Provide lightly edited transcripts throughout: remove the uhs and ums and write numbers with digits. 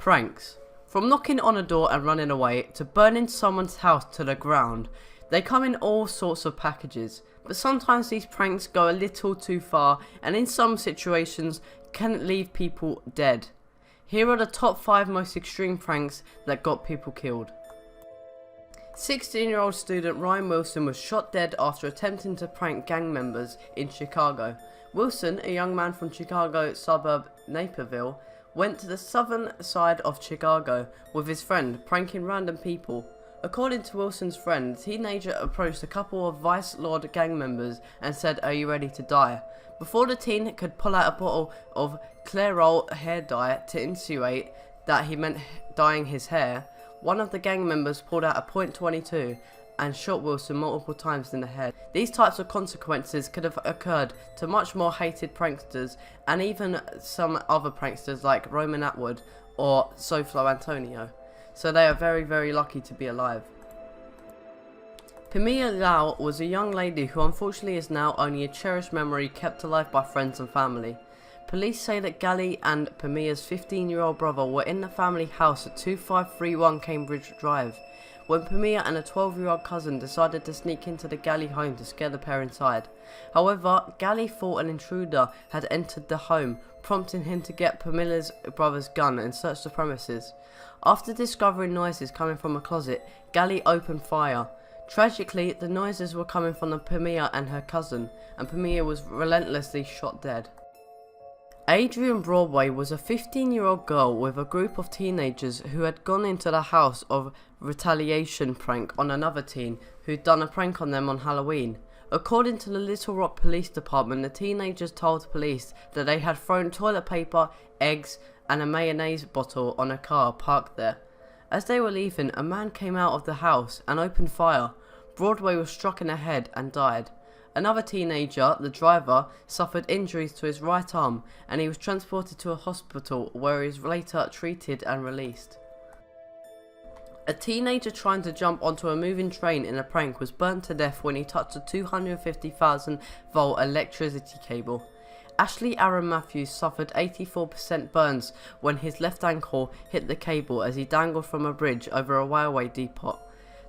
Pranks. From knocking on a door and running away to burning someone's house to the ground, they come in all sorts of packages, but sometimes these pranks go a little too far and in some situations can leave people dead. Here are the top 5 most extreme pranks that got people killed. 16-year-old student Ryan Wilson was shot dead after attempting to prank gang members in Chicago. Wilson, a young man from Chicago suburb Naperville, went to the southern side of Chicago with his friend, pranking random people. According to Wilson's friend, the teenager approached a couple of Vice Lord gang members and said, "Are you ready to die?" Before the teen could pull out a bottle of Clairol hair dye to insinuate that he meant dyeing his hair, one of the gang members pulled out a .22 and shot Wilson multiple times in the head. These types of consequences could have occurred to much more hated pranksters and even some other pranksters like Roman Atwood or Soflo Antonio. So they are very, very lucky to be alive. Pamela Lau was a young lady who unfortunately is now only a cherished memory kept alive by friends and family. Police say that Gally and Pamela's 15-year-old brother were in the family house at 2531 Cambridge Drive when Pamela and a 12-year-old cousin decided to sneak into the Gally home to scare the pair inside. However, Gally thought an intruder had entered the home, prompting him to get Pamela's brother's gun and search the premises. After discovering noises coming from a closet, Gally opened fire. Tragically, the noises were coming from Pamela and her cousin, and Pamela was relentlessly shot dead. Adrienne Broadway was a 15-year-old girl with a group of teenagers who had gone into the house of retaliation prank on another teen who'd done a prank on them on Halloween. According to the Little Rock Police Department, the teenagers told police that they had thrown toilet paper, eggs, and a mayonnaise bottle on a car parked there. As they were leaving, a man came out of the house and opened fire. Broadway was struck in the head and died. Another teenager, the driver, suffered injuries to his right arm and he was transported to a hospital where he was later treated and released. A teenager trying to jump onto a moving train in a prank was burnt to death when he touched a 250,000 volt electricity cable. Ashley Aaron Matthews suffered 84% burns when his left ankle hit the cable as he dangled from a bridge over a railway depot.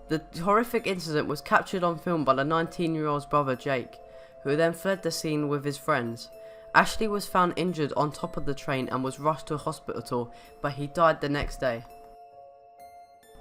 The horrific incident was captured on film by the 19-year-old's brother Jake, who then fled the scene with his friends. Ashley was found injured on top of the train and was rushed to a hospital, but he died the next day.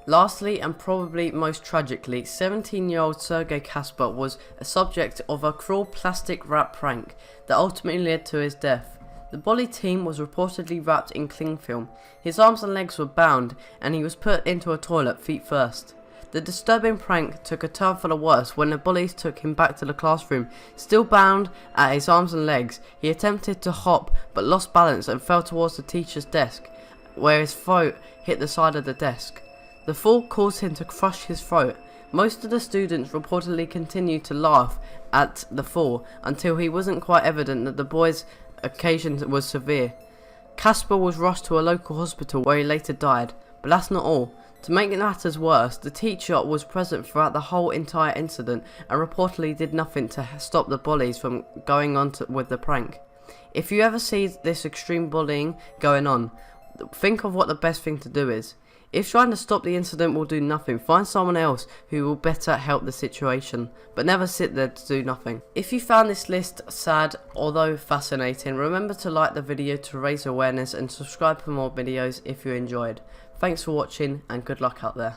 Lastly, and probably most tragically, 17-year-old Sergei Kasper was a subject of a cruel plastic wrap prank that ultimately led to his death. The bully teen was reportedly wrapped in cling film. His arms and legs were bound and he was put into a toilet feet first. The disturbing prank took a turn for the worse when the bullies took him back to the classroom. Still bound at his arms and legs, he attempted to hop but lost balance and fell towards the teacher's desk, where his throat hit the side of the desk. The fall caused him to crush his throat. Most of the students reportedly continued to laugh at the fall until it wasn't quite evident that the boy's occasion was severe. Kasper was rushed to a local hospital where he later died, but that's not all. To make matters worse, the teacher was present throughout the whole entire incident and reportedly did nothing to stop the bullies from going on with the prank. If you ever see this extreme bullying going on, think of what the best thing to do is. If trying to stop the incident will do nothing, find someone else who will better help the situation, but never sit there to do nothing. If you found this list sad, although fascinating, remember to like the video to raise awareness and subscribe for more videos if you enjoyed. Thanks for watching and good luck out there.